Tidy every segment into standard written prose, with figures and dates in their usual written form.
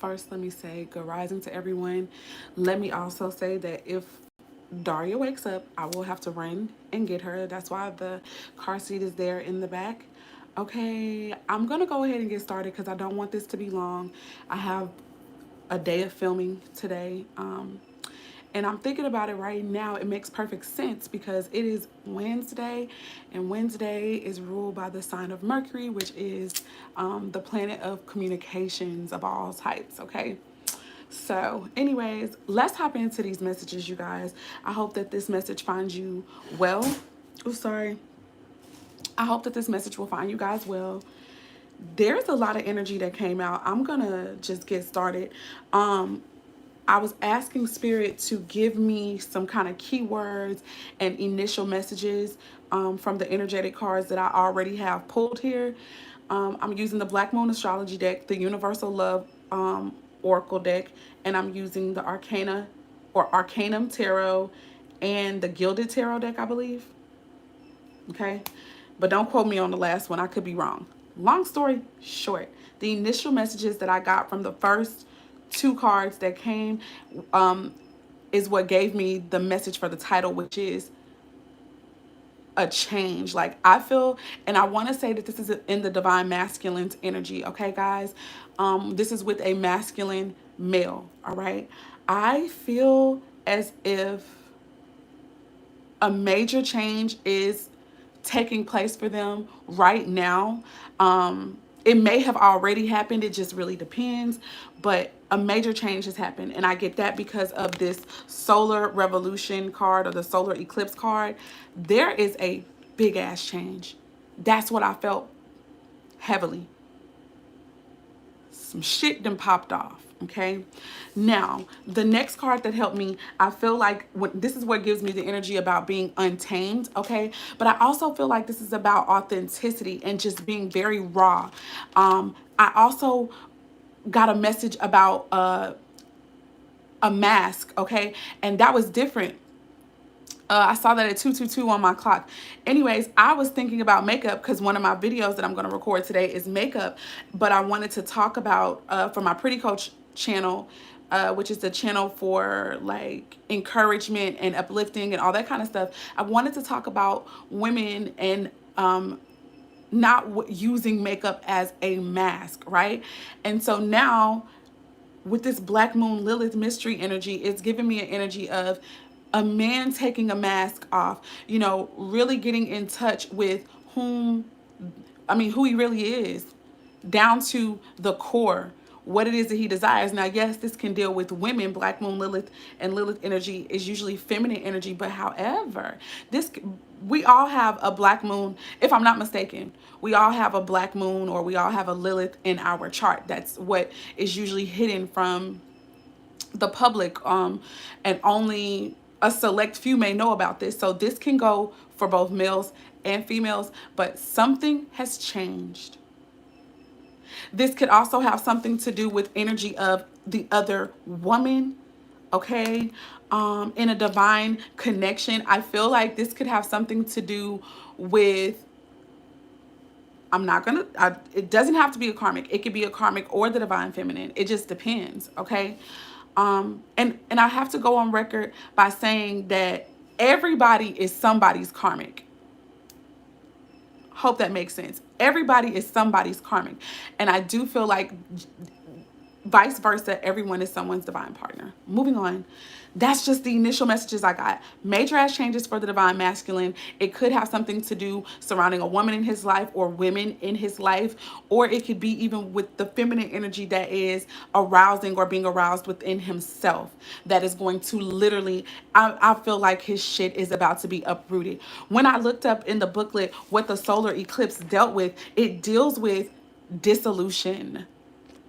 first, let me say good rising to everyone. Let me also say that if Daria wakes up, I will have to run and get her. That's why the car seat is there in the back. Okay, I'm gonna go ahead and get started because I don't want this to be long. I have a day of filming today. And I'm thinking about it right now. It makes perfect sense because it is Wednesday, and Wednesday is ruled by the sign of Mercury, which is the planet of communications of all types. Okay. So, anyways, let's hop into these messages, you guys. I hope that this message finds you well. Oh, sorry. I hope that this message will find you guys well. There's a lot of energy that came out. I'm gonna just get started. I was asking Spirit to give me some kind of keywords and initial messages from the energetic cards that I already have pulled here. I'm using the Black Moon Astrology deck, the Universal Love Oracle deck, and I'm using the Arcana or Arcanum Tarot and the Gilded Tarot deck, I believe. Okay, but don't quote me on the last one. I could be wrong. Long story short, the initial messages that I got from the first two cards that came is what gave me the message for the title, which is a change. Like, I feel, and I want to say that this is in the divine masculine's energy. Okay, guys, this is with a masculine male. All right, I feel as if a major change is taking place for them right now. It may have already happened. It just really depends. But a major change has happened. And I get that because of this solar revolution card or the solar eclipse card. There is a big ass change. That's what I felt heavily. Some shit done popped off. Okay, now the next card that helped me, I feel like this is what gives me the energy about being untamed. Okay, but I also feel like this is about authenticity and just being very raw. I also got a message about a mask. Okay, and that was different. I saw that at 222 on my clock. Anyways, I was thinking about makeup because one of my videos that I'm going to record today is makeup. But I wanted to talk about, for my Pretty Coach channel, which is the channel for like encouragement and uplifting and all that kind of stuff. I wanted to talk about women and not using makeup as a mask, right? And so now with this Black Moon Lilith mystery energy, it's giving me an energy of a man taking a mask off, you know, really getting in touch with who he really is, down to the core, what it is that he desires. Now, yes, this can deal with women. Black Moon Lilith and Lilith energy is usually feminine energy, but however, we all have a Black Moon, if I'm not mistaken. We all have a Black Moon or we all have a Lilith in our chart. That's what is usually hidden from the public, and only a select few may know about this. So this can go for both males and females, but something has changed. This could also have something to do with energy of the other woman, okay? In a divine connection. I feel like this could have something to do with, it doesn't have to be a karmic. It could be a karmic or the divine feminine. It just depends, okay? And I have to go on record by saying that everybody is somebody's karmic. Hope that makes sense. Everybody is somebody's karmic. And I do feel like vice versa, everyone is someone's divine partner. Moving on. That's just the initial messages I got. Major ass changes for the divine masculine. It could have something to do surrounding a woman in his life or women in his life, or it could be even with the feminine energy that is arousing or being aroused within himself. That is going to literally, I feel like his shit is about to be uprooted. When I looked up in the booklet what the solar eclipse dealt with, it deals with dissolution.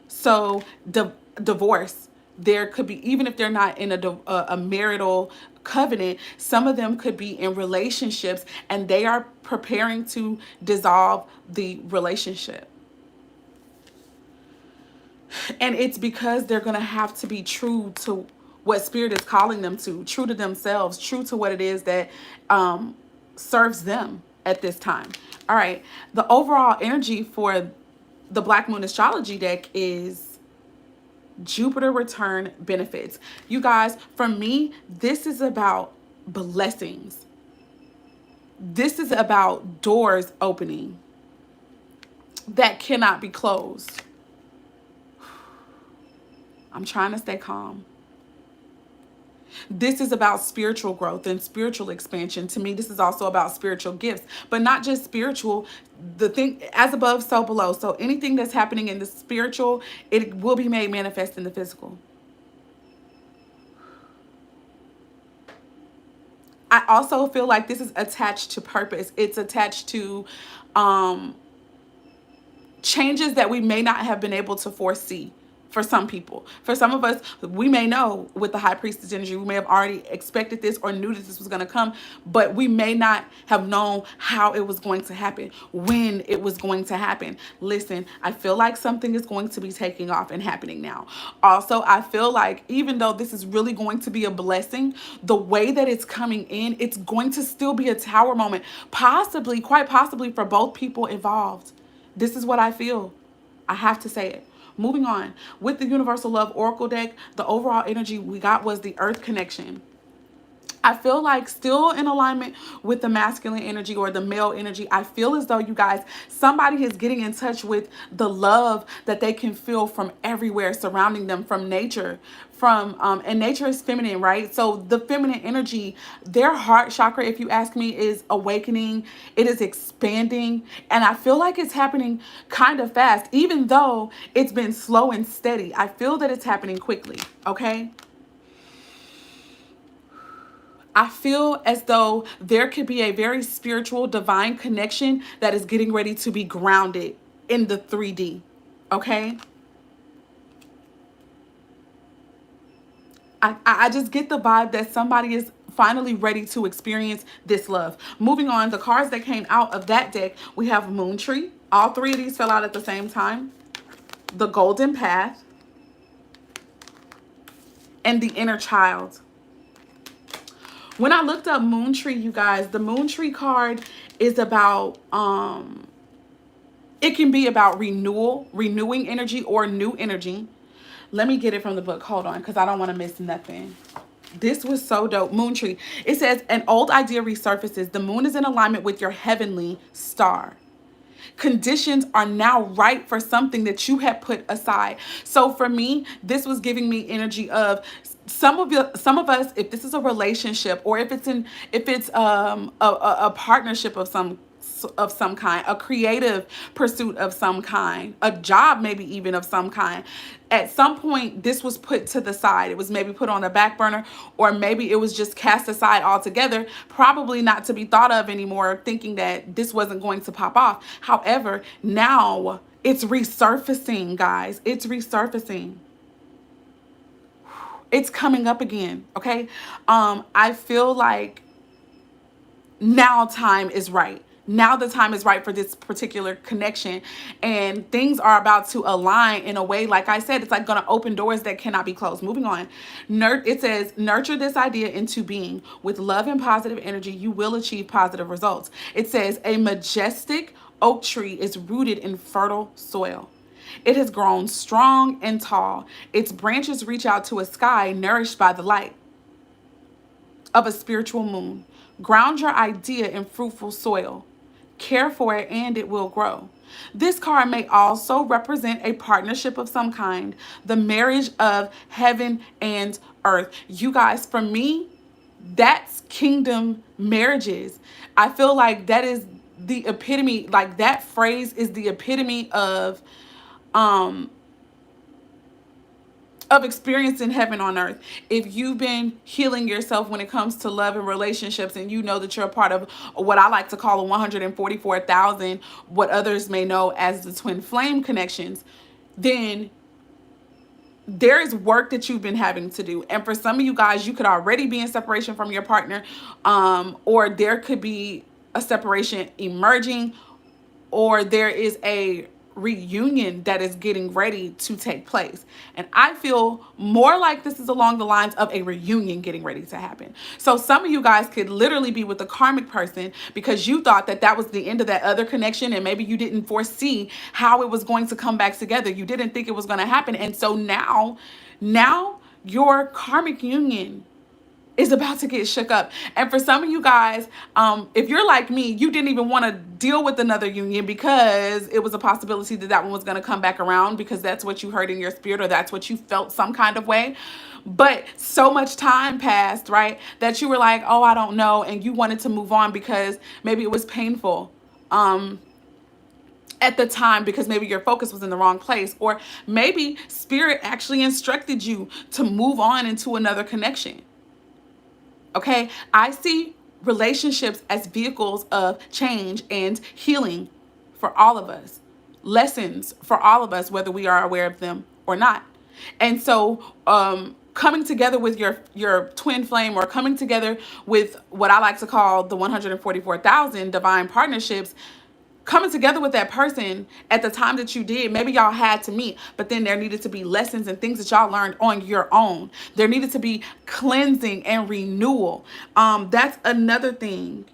So divorce. There could be, even if they're not in a marital covenant, some of them could be in relationships and they are preparing to dissolve the relationship. And it's because they're going to have to be true to what spirit is calling them to, true to themselves, true to what it is that serves them at this time. All right. The overall energy for the Black Moon Astrology deck is Jupiter return benefits. You guys, for me, this is about blessings. This is about doors opening that cannot be closed. I'm trying to stay calm. This is about spiritual growth and spiritual expansion. To me, this is also about spiritual gifts, but not just spiritual. The thing, as above, so below. So anything that's happening in the spiritual, it will be made manifest in the physical. I also feel like this is attached to purpose. It's attached to changes that we may not have been able to foresee for some people. For some of us, we may know with the high priestess energy, we may have already expected this or knew that this was going to come, but we may not have known how it was going to happen, when it was going to happen. Listen, I feel like something is going to be taking off and happening now. Also, I feel like even though this is really going to be a blessing, the way that it's coming in, it's going to still be a tower moment, possibly, quite possibly for both people involved. This is what I feel. I have to say it. Moving on. With the Universal Love Oracle deck, the overall energy we got was the Earth connection. I feel like still in alignment with the masculine energy or the male energy. I feel as though, you guys, somebody is getting in touch with the love that they can feel from everywhere surrounding them, from nature, and nature is feminine, right? So the feminine energy, their heart chakra, if you ask me, is awakening. It is expanding. And I feel like it's happening kind of fast, even though it's been slow and steady. I feel that it's happening quickly, okay? I feel as though there could be a very spiritual, divine connection that is getting ready to be grounded in the 3D. Okay? I just get the vibe that somebody is finally ready to experience this love. Moving on, the cards that came out of that deck, we have Moon Tree. All three of these fell out at the same time. The Golden Path. And the Inner Child. When I looked up Moon Tree, you guys, the Moon Tree card is about, it can be about renewal, renewing energy or new energy. Let me get it from the book. Hold on, because I don't want to miss nothing. This was so dope. Moon Tree. It says, an old idea resurfaces. The moon is in alignment with your heavenly star. Conditions are now right for something that you had put aside. So for me, this was giving me energy of some of us, if this is a relationship or if it's a partnership of some kind, a creative pursuit of some kind, a job maybe even of some kind. At some point, this was put to the side. It was maybe put on the back burner, or maybe it was just cast aside altogether, probably not to be thought of anymore, thinking that this wasn't going to pop off. However, now it's resurfacing, guys. It's resurfacing. It's coming up again, okay? I feel like now time is right. Now the time is right for this particular connection, and things are about to align in a way, like I said, it's like going to open doors that cannot be closed. Moving on. It says, nurture this idea into being. With love and positive energy, you will achieve positive results. It says, a majestic oak tree is rooted in fertile soil. It has grown strong and tall. Its branches reach out to a sky nourished by the light of a spiritual moon. Ground your idea in fruitful soil. Care for it and it will grow. This card may also represent a partnership of some kind, the marriage of heaven and earth. You guys, for me, that's kingdom marriages. I feel like that is the epitome, like that phrase is the epitome of experiencing heaven on earth. If you've been healing yourself when it comes to love and relationships, and you know that you're a part of what I like to call the 144,000, what others may know as the twin flame connections, then there is work that you've been having to do. And for some of you guys, you could already be in separation from your partner, or there could be a separation emerging, or there is a reunion that is getting ready to take place. And I feel more like this is along the lines of a reunion getting ready to happen. So some of you guys could literally be with the karmic person because you thought that that was the end of that other connection, and maybe you didn't foresee how it was going to come back together. You didn't think it was going to happen. And so now your karmic union is about to get shook up. And for some of you guys, if you're like me, you didn't even want to deal with another union because it was a possibility that that one was going to come back around because that's what you heard in your spirit, or that's what you felt some kind of way. But so much time passed, right, that you were like, oh, I don't know. And you wanted to move on because maybe it was painful. At the time, because maybe your focus was in the wrong place, or maybe spirit actually instructed you to move on into another connection. Okay, I see relationships as vehicles of change and healing for all of us, lessons for all of us, whether we are aware of them or not. And so, coming together with your twin flame, or coming together with what I like to call the 144,000 divine partnerships, coming together with that person at the time that you did, maybe y'all had to meet, but then there needed to be lessons and things that y'all learned on your own. There needed to be cleansing and renewal. That's another thing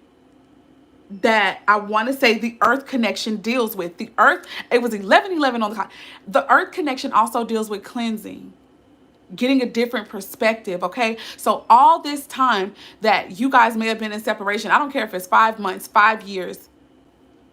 that I want to say the earth connection deals with. The earth, it was 11:11 on the clock. The earth connection also deals with cleansing, getting a different perspective. Okay, so all this time that you guys may have been in separation, I don't care if it's 5 months, 5 years,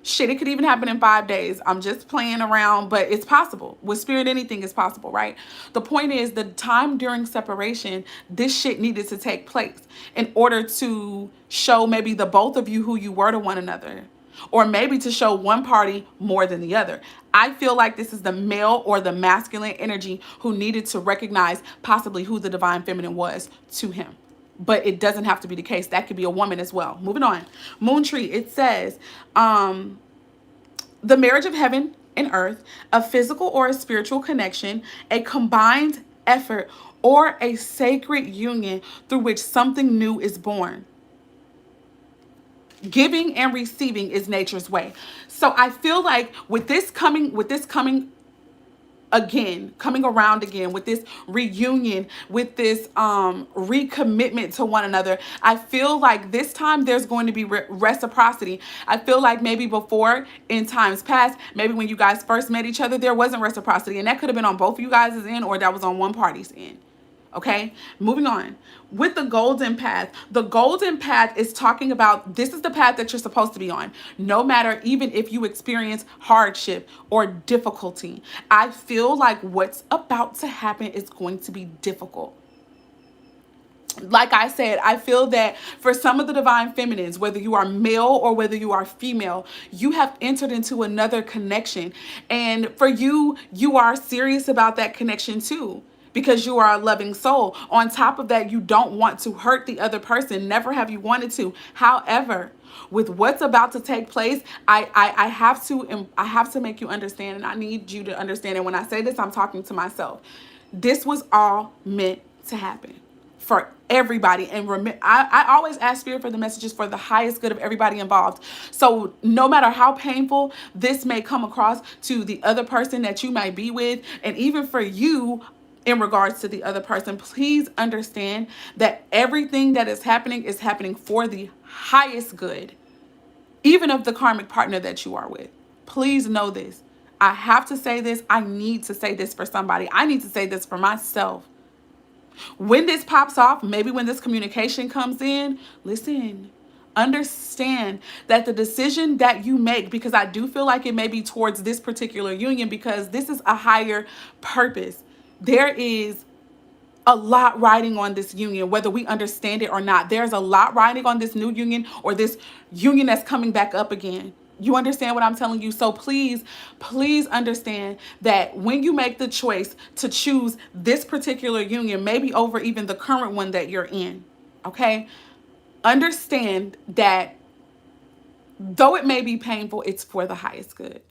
shit, it could even happen in 5 days. I'm just playing around, but it's possible. With spirit, anything is possible, right? The point is, the time during separation, this shit needed to take place in order to show maybe the both of you who you were to one another, or maybe to show one party more than the other. I feel like this is the male or the masculine energy who needed to recognize possibly who the divine feminine was to him. But it doesn't have to be the case. That could be a woman as well. Moving on. Moon tree, it says, the marriage of heaven and earth, a physical or a spiritual connection, a combined effort, or a sacred union through which something new is born. Giving and receiving is nature's way. So I feel like with this coming again, coming around again, with this reunion, with this recommitment to one another, I feel like this time there's going to be reciprocity. I feel like maybe before, in times past, maybe when you guys first met each other, there wasn't reciprocity, and that could have been on both of you guys' end, or that was on one party's end. Okay, moving on. With the golden path is talking about, this is the path that you're supposed to be on, no matter, even if you experience hardship or difficulty. I feel like what's about to happen is going to be difficult. Like I said, I feel that for some of the divine feminines, whether you are male or whether you are female, you have entered into another connection. And for you, you are serious about that connection too, because you are a loving soul. On top of that, you don't want to hurt the other person. Never have you wanted to. However, with what's about to take place, I have to make you understand, and I need you to understand. And when I say this, I'm talking to myself. This was all meant to happen for everybody. And I always ask spirit for the messages for the highest good of everybody involved. So no matter how painful this may come across to the other person that you might be with, and even for you in regards to the other person, please understand that everything that is happening for the highest good, even of the karmic partner that you are with. Please know this. I have to say this. I need to say this for somebody. I need to say this for myself. When this pops off, maybe when this communication comes in, listen, understand that the decision that you make, because I do feel like it may be towards this particular union, because this is a higher purpose. There is a lot riding on this union, whether we understand it or not. There's a lot riding on this new union, or this union that's coming back up again. You understand what I'm telling you? So please understand that when you make the choice to choose this particular union, maybe over even the current one that you're in, okay? Understand that though it may be painful, it's for the highest good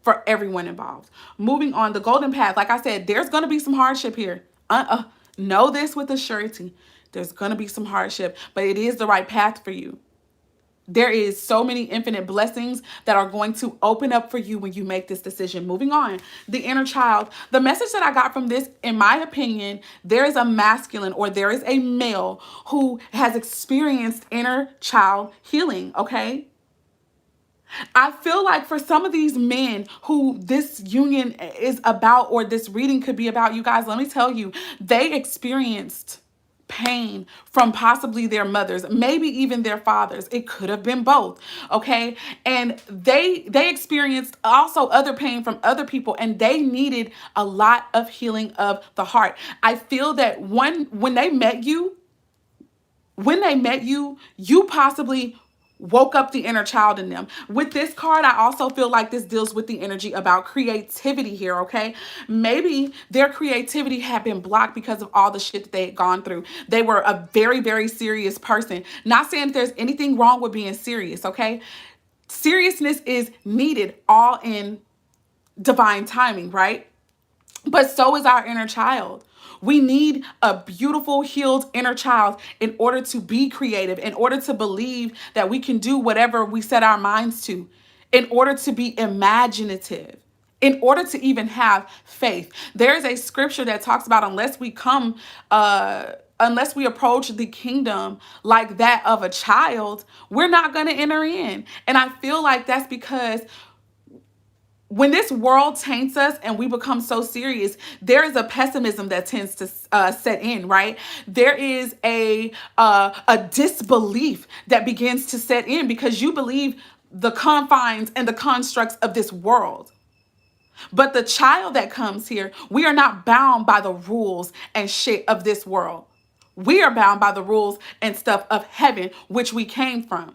for everyone involved. Moving on, the golden path. Like I said, there's going to be some hardship here. Know this with a surety. There's going to be some hardship, but it is the right path for you. There is so many infinite blessings that are going to open up for you when you make this decision. Moving on, the inner child. The message that I got from this, in my opinion, there is a masculine or there is a male who has experienced inner child healing, okay? I feel like for some of these men who this union is about or this reading could be about, you guys, let me tell you, they experienced pain from possibly their mothers, maybe even their fathers. It could have been both, okay? And they experienced also other pain from other people, and they needed a lot of healing of the heart. I feel that when they met you, you possibly woke up the inner child in them. With this card, I also feel like this deals with the energy about creativity here, okay? Maybe their creativity had been blocked because of all the shit that they had gone through. They were a very, very serious person. Not saying that there's anything wrong with being serious, okay? Seriousness is needed all in divine timing, right? But so is our inner child. We need a beautiful, healed inner child in order to be creative, in order to believe that we can do whatever we set our minds to, in order to be imaginative, in order to even have faith. There's a scripture that talks about unless we approach the kingdom like that of a child, we're not going to enter in. And I feel like that's because when this world taints us and we become so serious, there is a pessimism that tends to set in, right? There is a disbelief that begins to set in because you believe the confines and the constructs of this world. But the child that comes here, we are not bound by the rules and shit of this world. We are bound by the rules and stuff of heaven, which we came from.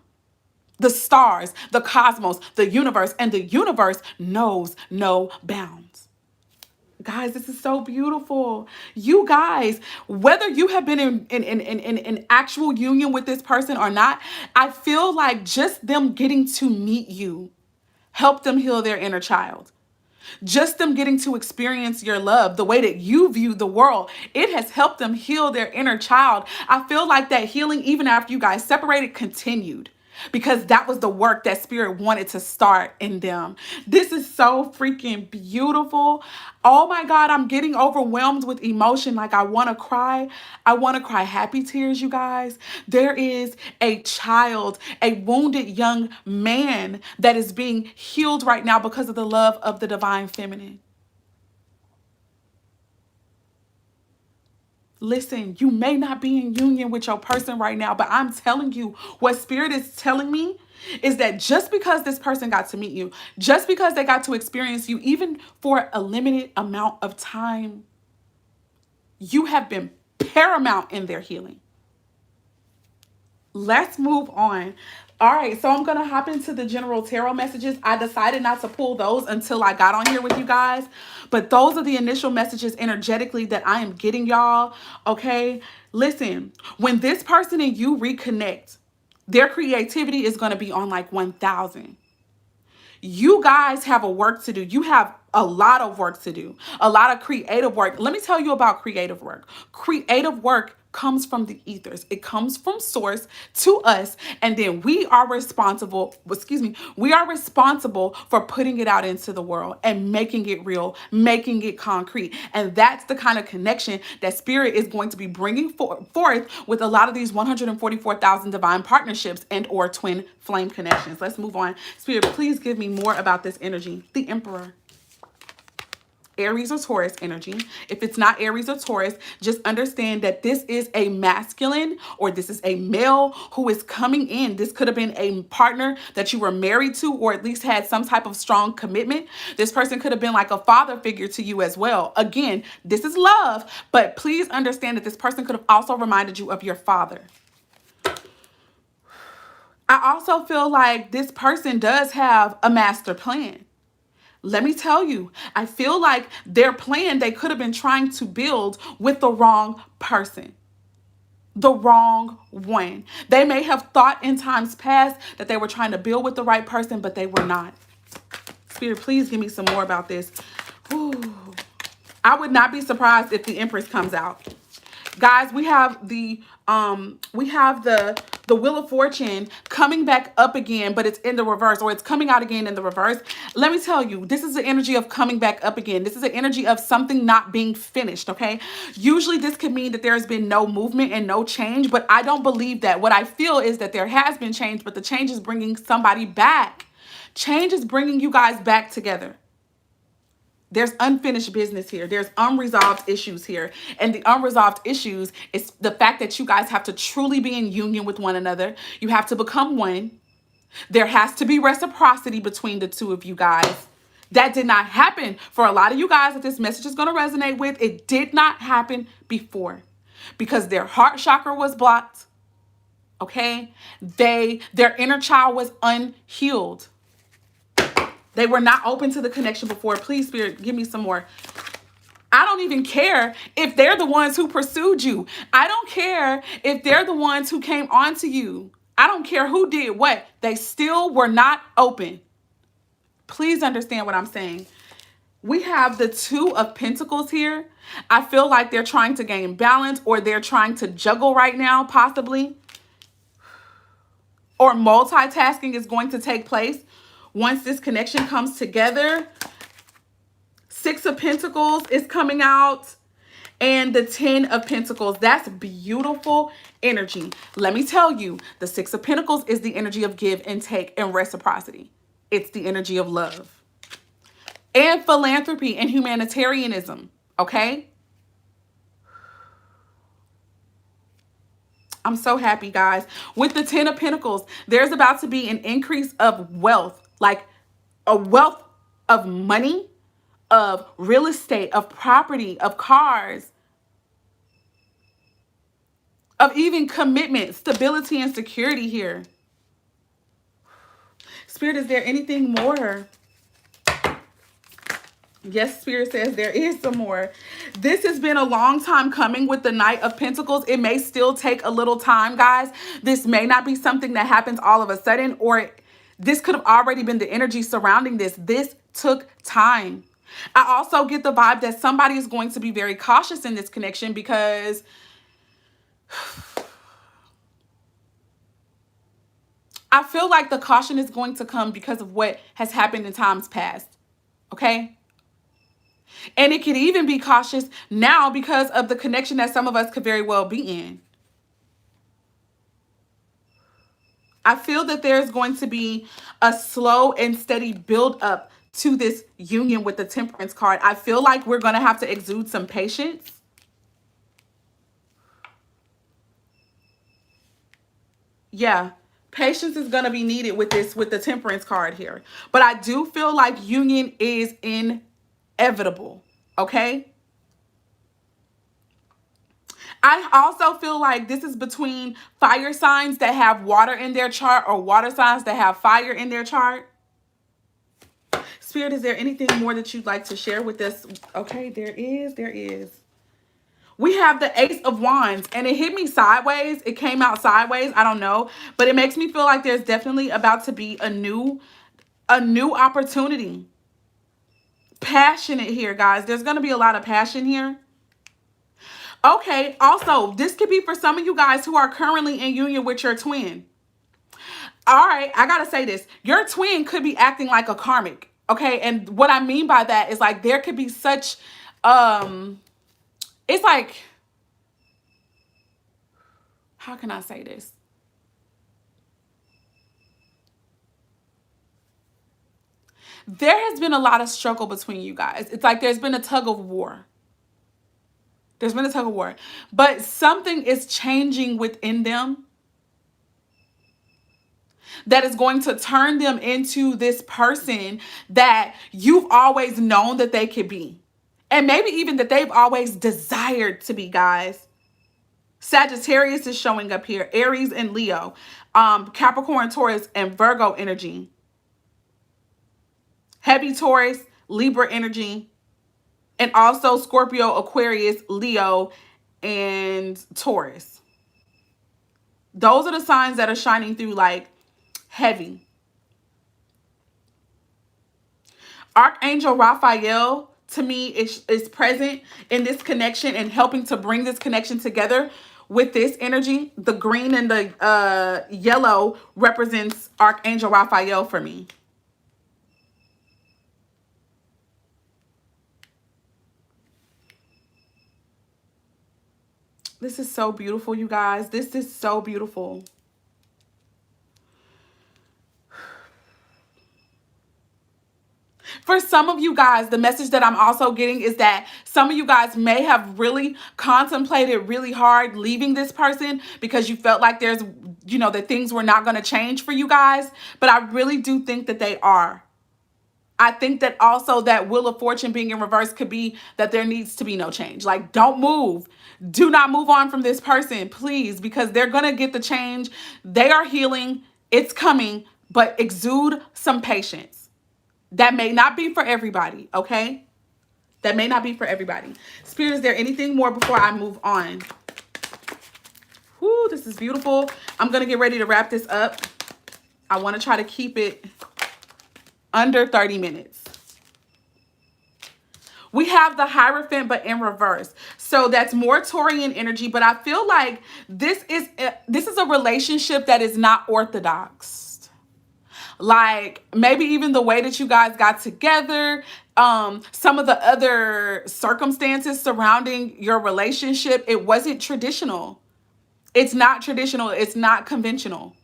The stars, the cosmos, the universe, and the universe knows no bounds. Guys, this is so beautiful. You guys, whether you have been in actual union with this person or not, I feel like just them getting to meet you helped them heal their inner child. Just them getting to experience your love, the way that you view the world, it has helped them heal their inner child. I feel like that healing, even after you guys separated, continued because that was the work that spirit wanted to start in them. This is so freaking beautiful. Oh my God, I'm getting overwhelmed with emotion. Like I want to cry. I want to cry happy tears, you guys. There is a child, a wounded young man that is being healed right now because of the love of the divine feminine. Listen, you may not be in union with your person right now, but I'm telling you, what spirit is telling me is that just because this person got to meet you, just because they got to experience you, even for a limited amount of time, you have been paramount in their healing. Let's move on. All right, so I'm going to hop into the general tarot messages. I decided not to pull those until I got on here with you guys. But those are the initial messages energetically that I am getting, y'all. Okay, listen, when this person and you reconnect, their creativity is going to be on like 1,000. You guys have a work to do. You have a lot of work to do, a lot of creative work. Let me tell you about creative work. Creative work comes from the ethers. It comes from source to us, and then we are responsible for putting it out into the world and making it real, making it concrete. And that's the kind of connection that spirit is going to be bringing forth with a lot of these 144,000 divine partnerships and or twin flame connections. Let's move on. Spirit, please give me more about this energy. The Emperor. Aries or Taurus energy. If it's not Aries or Taurus, just understand that this is a masculine or this is a male who is coming in. This could have been a partner that you were married to or at least had some type of strong commitment. This person could have been like a father figure to you as well. Again, this is love, but please understand that this person could have also reminded you of your father. I also feel like this person does have a master plan. Let me tell you, I feel like their plan they could have been trying to build with the wrong person, the wrong one. They may have thought in times past that they were trying to build with the right person, but they were not. Spirit, please give me some more about this. Ooh. I would not be surprised if the Empress comes out. Guys, we have the The Wheel of Fortune coming back up again, but it's in the reverse, or it's coming out again in the reverse. Let me tell you, this is the energy of coming back up again. This is the energy of something not being finished, okay? Usually this could mean that there's been no movement and no change, but I don't believe that. What I feel is that there has been change, but the change is bringing somebody back. Change is bringing you guys back together. There's unfinished business here. There's unresolved issues here. And the unresolved issues is the fact that you guys have to truly be in union with one another. You have to become one. There has to be reciprocity between the two of you guys. That did not happen for a lot of you guys that this message is going to resonate with. It did not happen before because their heart chakra was blocked. Okay? Their inner child was unhealed. They were not open to the connection before. Please, Spirit, give me some more. I don't even care if they're the ones who pursued you. I don't care if they're the ones who came onto you. I don't care who did what. They still were not open. Please understand what I'm saying. We have the Two of Pentacles here. I feel like they're trying to gain balance, or they're trying to juggle right now, possibly. Or multitasking is going to take place once this connection comes together. Six of Pentacles is coming out. And the 10 of Pentacles. That's beautiful energy. Let me tell you, the Six of Pentacles is the energy of give and take and reciprocity. It's the energy of love. And philanthropy and humanitarianism. Okay? I'm so happy, guys. With the 10 of Pentacles, there's about to be an increase of wealth. Like a wealth of money, of real estate, of property, of cars, of even commitment, stability, and security here. Spirit, is there anything more? Yes, Spirit says there is some more. This has been a long time coming with the Knight of Pentacles. It may still take a little time, guys. This may not be something that happens all of a sudden, or this could have already been the energy surrounding this. This took time. I also get the vibe that somebody is going to be very cautious in this connection because I feel like the caution is going to come because of what has happened in times past. Okay? And it could even be cautious now because of the connection that some of us could very well be in. I feel that there's going to be a slow and steady build up to this union with the Temperance card. I feel like we're going to have to exude some patience. Yeah, patience is going to be needed with this, with the Temperance card here. But I do feel like union is inevitable. Okay? I also feel like this is between fire signs that have water in their chart or water signs that have fire in their chart. Spirit, is there anything more that you'd like to share with us? Okay, there is. We have the Ace of Wands, and it hit me sideways. It came out sideways. I don't know, but it makes me feel like there's definitely about to be a new opportunity. Passionate here, guys. There's going to be a lot of passion here. Okay, also, this could be for some of you guys who are currently in union with your twin. All right, I got to say this. Your twin could be acting like a karmic, okay? And what I mean by that is like there could be such, it's like, how can I say this? There has been a lot of struggle between you guys. It's like there's been a tug of war. There's been a tug of war. But something is changing within them that is going to turn them into this person that you've always known that they could be. And maybe even that they've always desired to be, guys. Sagittarius is showing up here. Aries and Leo. Capricorn, Taurus, and Virgo energy. Heavy Taurus, Libra energy. And also Scorpio, Aquarius, Leo, and Taurus. Those are the signs that are shining through like heavy. Archangel Raphael, to me, is present in this connection and helping to bring this connection together with this energy, the green and the yellow represents Archangel Raphael for me. This is so beautiful, you guys. This is so beautiful. For some of you guys, the message that I'm also getting is that some of you guys may have really contemplated really hard leaving this person because you felt like there's, that things were not going to change for you guys. But I really do think that they are. I think that also that Wheel of Fortune being in reverse could be that there needs to be no change. Like, don't move. Do not move on from this person, please, because they're going to get the change. They are healing. It's coming, but exude some patience. That may not be for everybody, okay? That may not be for everybody. Spirit, is there anything more before I move on? Whoo, this is beautiful. I'm going to get ready to wrap this up. I want to try to keep it under 30 minutes. We have the Hierophant, but in reverse. So that's more Taurian energy, but I feel like this is a relationship that is not orthodox. Like maybe even the way that you guys got together, some of the other circumstances surrounding your relationship, it wasn't traditional. It's not traditional. It's not conventional.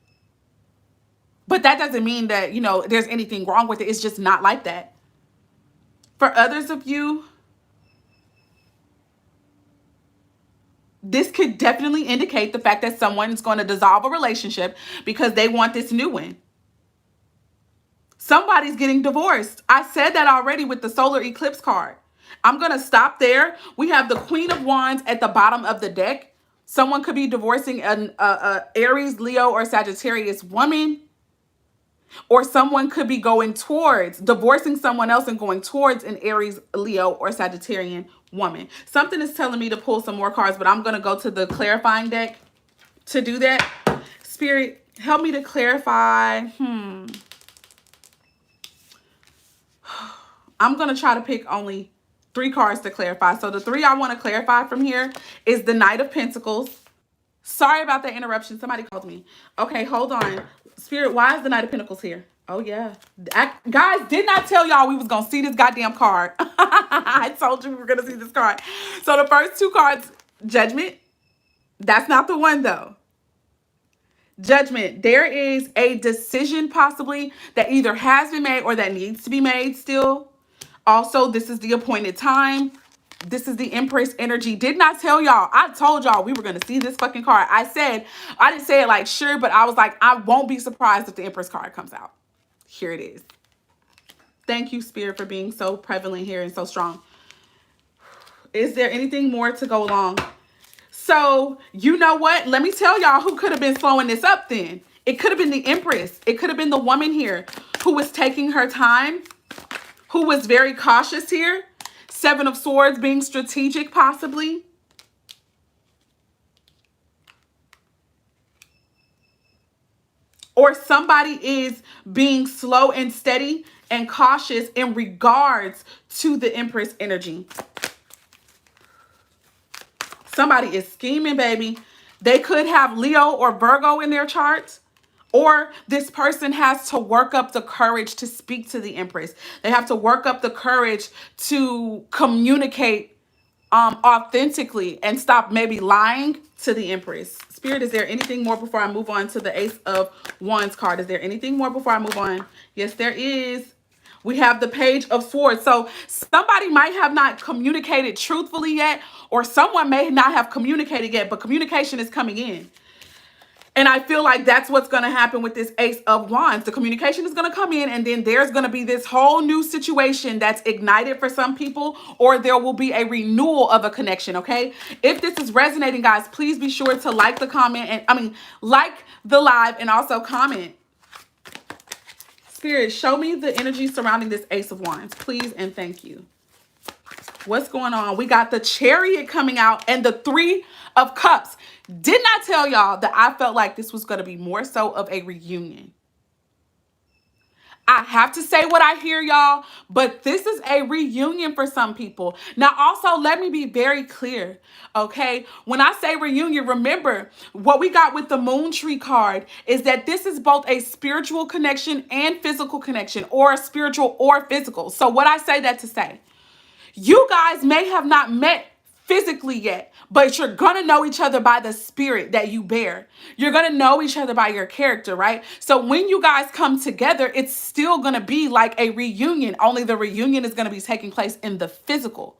But that doesn't mean that, there's anything wrong with it. It's just not like that. For others of you, this could definitely indicate the fact that someone's going to dissolve a relationship because they want this new one. Somebody's getting divorced. I said that already with the solar eclipse card. I'm going to stop there. We have the Queen of Wands at the bottom of the deck. Someone could be divorcing an Aries, Leo, or Sagittarius woman. Or someone could be going towards divorcing someone else and going towards an Aries, Leo, or Sagittarian woman. Something is telling me to pull some more cards, but I'm going to go to the clarifying deck to do that. Spirit, help me to clarify. I'm going to try to pick only 3 cards to clarify. So the 3 I want to clarify from here is the Knight of Pentacles. Sorry about that interruption. Somebody called me. Okay, hold on. Spirit, why is the Knight of Pentacles here? Oh, yeah. Guys, did not tell y'all we was going to see this goddamn card. I told you we were going to see this card. So the first 2 cards, Judgment. That's not the one, though. Judgment. There is a decision possibly that either has been made or that needs to be made still. Also, this is the appointed time. This is the Empress energy. Did not tell y'all. I told y'all we were going to see this fucking card. I didn't say it like sure, but I was like, I won't be surprised if the Empress card comes out. Here it is. Thank you, Spirit, for being so prevalent here and so strong. Is there anything more to go along? So, you know what? Let me tell y'all who could have been slowing this up then. It could have been the Empress. It could have been the woman here who was taking her time, who was very cautious here. 7 of Swords being strategic, possibly. Or somebody is being slow and steady and cautious in regards to the Empress energy. Somebody is scheming, baby. They could have Leo or Virgo in their charts. Or this person has to work up the courage to speak to the Empress. They have to work up the courage to communicate authentically and stop maybe lying to the Empress. Spirit, is there anything more before I move on to the Ace of Wands card? Is there anything more before I move on? Yes, there is. We have the Page of Swords. So somebody might have not communicated truthfully yet, or someone may not have communicated yet, but communication is coming in. And I feel like that's what's going to happen with this Ace of Wands. The communication is going to come in, and then there's going to be this whole new situation that's ignited for some people, or there will be a renewal of a connection, okay? If this is resonating, guys, please be sure to like the comment, and like the live and also comment. Spirit, show me the energy surrounding this Ace of Wands, please, and thank you. What's going on? We got the Chariot coming out and the 3 of Cups. Did not tell y'all that I felt like this was going to be more so of a reunion. I have to say what I hear, y'all, but this is a reunion for some people. Now, also, let me be very clear, okay? When I say reunion, remember what we got with the Moon Tree card is that this is both a spiritual connection and physical connection, or a spiritual or physical. So what I say that to say, you guys may have not met physically yet, but you're gonna know each other by the spirit that you bear. You're gonna know each other by your character, right? So when you guys come together, it's still gonna be like a reunion, only the reunion is gonna be taking place in the physical.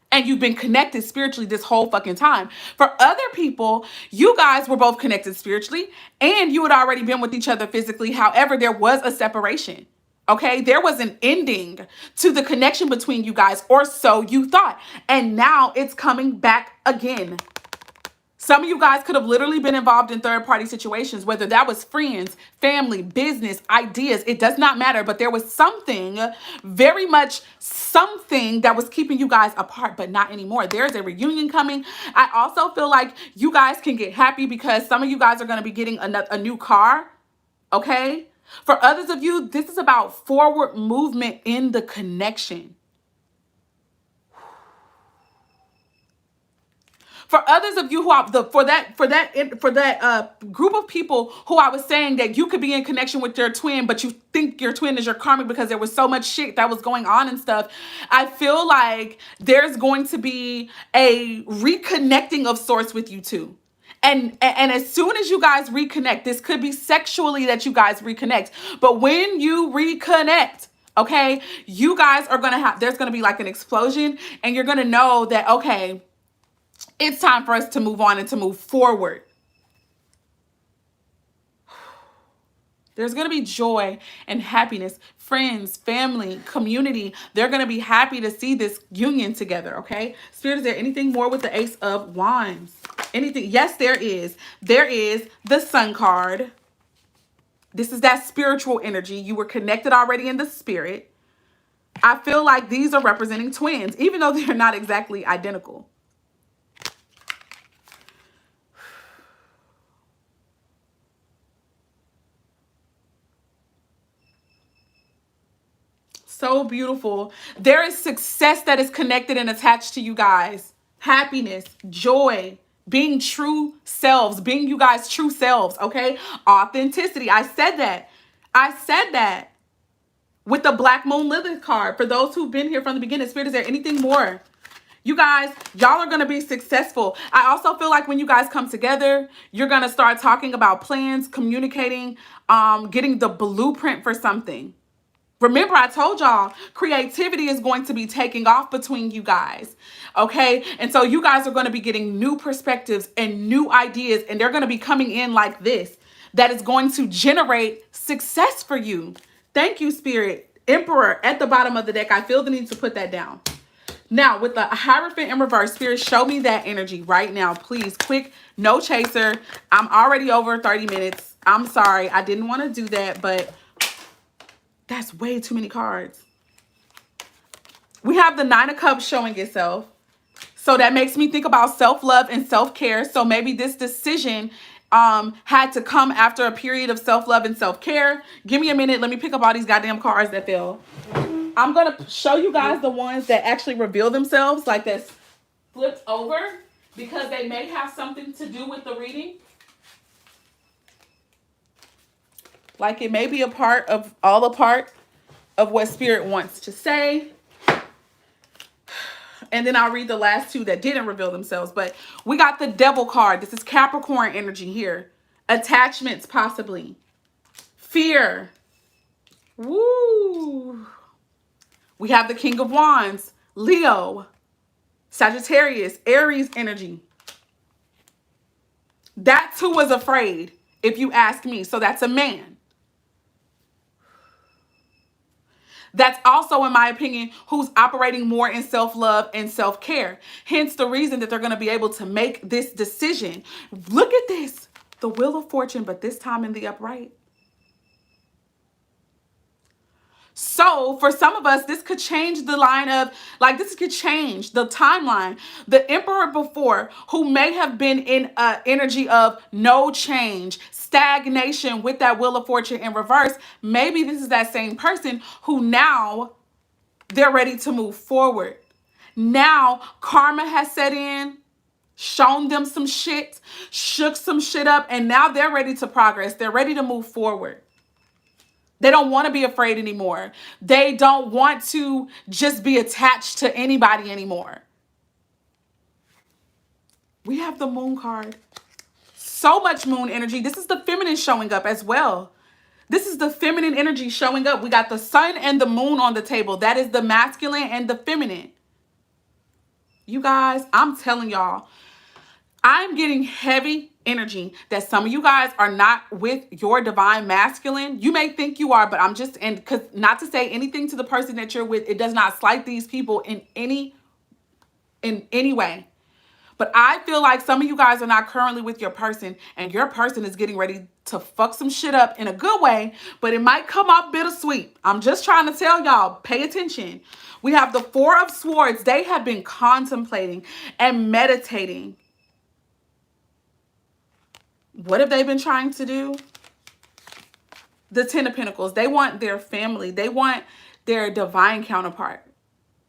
And you've been connected spiritually this whole fucking time. For other people, you guys were both connected spiritually and you had already been with each other physically. However, there was a separation. Okay, there was an ending to the connection between you guys, or so you thought. And now it's coming back again. Some of you guys could have literally been involved in third-party situations, whether that was friends, family, business, ideas. It does not matter, but there was something, very much something that was keeping you guys apart, but not anymore. There's a reunion coming. I also feel like you guys can get happy because some of you guys are going to be getting a new car, okay? For others of you, this is about forward movement in the connection. For others of you for that group of people who I was saying that you could be in connection with your twin, but you think your twin is your karmic because there was so much shit that was going on and stuff. I feel like there's going to be a reconnecting of sorts with you two. And as soon as you guys reconnect, this could be sexually that you guys reconnect. But when you reconnect, okay, you guys are going to there's going to be like an explosion, and you're going to know that, okay, it's time for us to move on and to move forward. There's going to be joy and happiness. Friends, family, community. They're going to be happy to see this union together, okay? Spirit, is there anything more with the Ace of Wands? Anything? Yes, there is. There is the Sun card. This is that spiritual energy. You were connected already in the spirit. I feel like these are representing twins, even though they're not exactly identical. So beautiful. There is success that is connected and attached to you guys. Happiness, joy, being true selves, being you guys' true selves, okay? Authenticity. I said that. I said that with the Black Moon Lilith card. For those who've been here from the beginning, Spirit, is there anything more? You guys, y'all are going to be successful. I also feel like when you guys come together, you're going to start talking about plans, communicating, getting the blueprint for something. Remember, I told y'all creativity is going to be taking off between you guys, okay? And so you guys are going to be getting new perspectives and new ideas, and they're going to be coming in like this. That is going to generate success for you. Thank you, Spirit. Emperor at the bottom of the deck. I feel the need to put that down. Now, with the Hierophant in reverse, Spirit, show me that energy right now, please. Quick, no chaser. I'm already over 30 minutes. I'm sorry. I didn't want to do that, but that's way too many cards. We have the Nine of Cups showing itself. So that makes me think about self-love and self-care. So maybe this decision had to come after a period of self-love and self-care. Give me a minute. Let me pick up all these goddamn cards that fell. I'm going to show you guys the ones that actually reveal themselves, like this flipped over, because they may have something to do with the reading. Like it may be a part of what Spirit wants to say. And then I'll read the last two that didn't reveal themselves. But we got the Devil card. This is Capricorn energy here. Attachments, possibly. Fear. Woo. We have the King of Wands. Leo. Sagittarius. Aries energy. That's who was afraid, if you ask me. So that's a man. That's also, in my opinion, who's operating more in self-love and self-care. Hence the reason that they're going to be able to make this decision. Look at this. The Wheel of Fortune, but this time in the upright. So for some of us, this could change the line of, like, this could change the timeline. The emperor before, who may have been in an energy of no change, stagnation with that wheel of fortune in reverse, maybe this is that same person who now they're ready to move forward. Now karma has set in, shown them some shit, shook some shit up, and now they're ready to progress. They're ready to move forward. They don't want to be afraid anymore. They don't want to just be attached to anybody anymore. We have the moon card. So much moon energy. This is the feminine showing up as well. This is the feminine energy showing up. We got the sun and the moon on the table. That is the masculine and the feminine. You guys, I'm telling y'all, I'm getting heavy energy that some of you guys are not with your divine masculine. You may think you are, but I'm just, and because not to say anything to the person that you're with, it does not slight these people in any way. But I feel like some of you guys are not currently with your person, and your person is getting ready to fuck some shit up in a good way, but it might come off bittersweet. I'm just trying to tell y'all, pay attention. We have the Four of Swords. They have been contemplating and meditating. What have they been trying to do? The Ten of Pentacles. They want their family. They want their divine counterpart.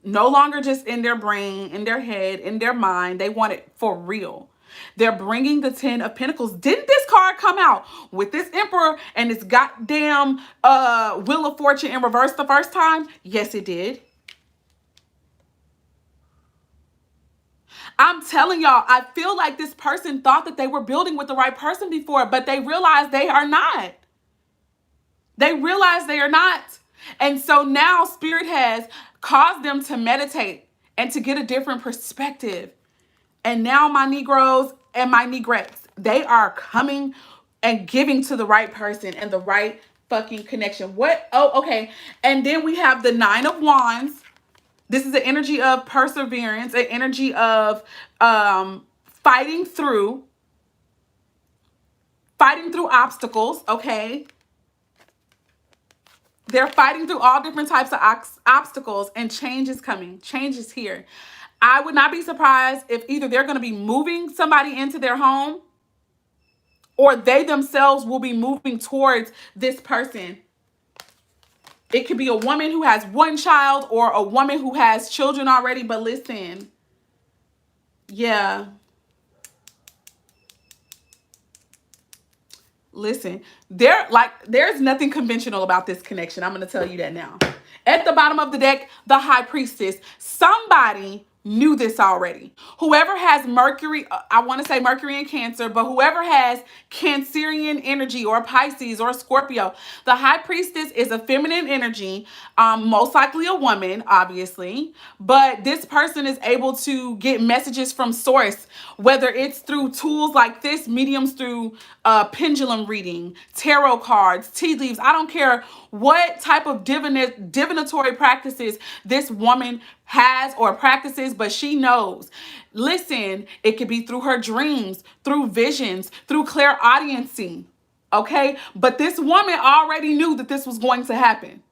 No longer just in their brain, in their head, in their mind. They want it for real. They're bringing the Ten of Pentacles. Didn't this card come out with this Emperor and this goddamn Wheel of Fortune in reverse the first time? Yes, it did. I'm telling y'all, I feel like this person thought that they were building with the right person before, but they realized they are not. They realize they are not. And so now Spirit has caused them to meditate and to get a different perspective. And now my Negroes and my Negrettes, they are coming and giving to the right person and the right fucking connection. What? Oh, okay. And then we have the Nine of Wands. This is an energy of perseverance, an energy of fighting through obstacles, okay? They're fighting through all different types of obstacles, and change is coming. Change is here. I would not be surprised if either they're going to be moving somebody into their home, or they themselves will be moving towards this person. It could be a woman who has one child or a woman who has children already. But listen, yeah. Listen, there's nothing conventional about this connection. I'm going to tell you that now. At the bottom of the deck, the High Priestess. Somebody knew this already. Whoever has Mercury, I want to say Mercury in Cancer, but whoever has Cancerian energy or Pisces or Scorpio, the High Priestess is a feminine energy, most likely a woman, obviously, but this person is able to get messages from source, whether it's through tools like this, mediums through pendulum reading, tarot cards, tea leaves. I don't care what type of divinatory practices this woman has or practices, but she knows. Listen, it could be through her dreams, through visions, through clairaudiency, okay? But this woman already knew that this was going to happen.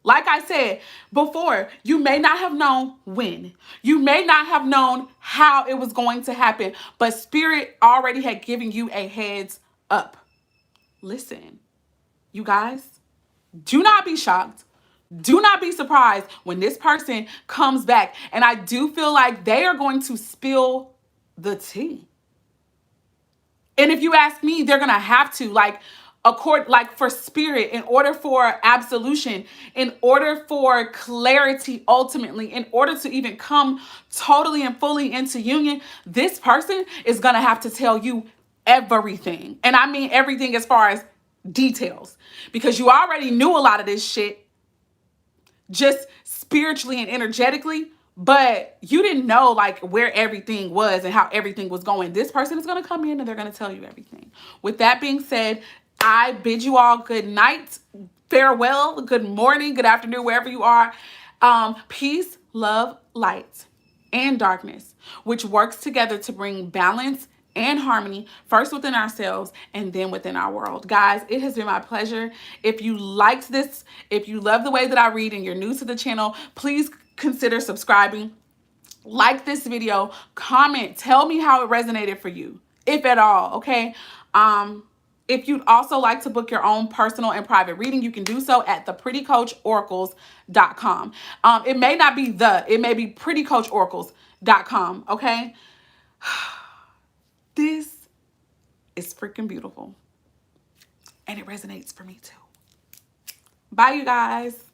Like I said before, you may not have known when. You may not have known how it was going to happen, but Spirit already had given you a heads up. Listen, you guys, do not be shocked. Do not be surprised when this person comes back. And I do feel like they are going to spill the tea. And if you ask me, they're going to have to, like for Spirit, in order for absolution, in order for clarity, ultimately, in order to even come totally and fully into union, this person is going to have to tell you everything. And I mean everything as far as details, because you already knew a lot of this shit just spiritually and energetically, but you didn't know like where everything was and how everything was going. This person is going to come in and they're going to tell you everything. With that being said, I bid you all good night, farewell, good morning, good afternoon, wherever you are. Peace, love, light, and darkness, which works together to bring balance and harmony, first within ourselves and then within our world. Guys, it has been my pleasure. If you liked this, if you love the way that I read and you're new to the channel, please consider subscribing. Like this video, comment, tell me how it resonated for you, if at all, okay? If you'd also like to book your own personal and private reading, you can do so at theprettycoachoracles.com. It may not be it may be prettycoachoracles.com, okay? This is freaking beautiful. And it resonates for me too. Bye, you guys.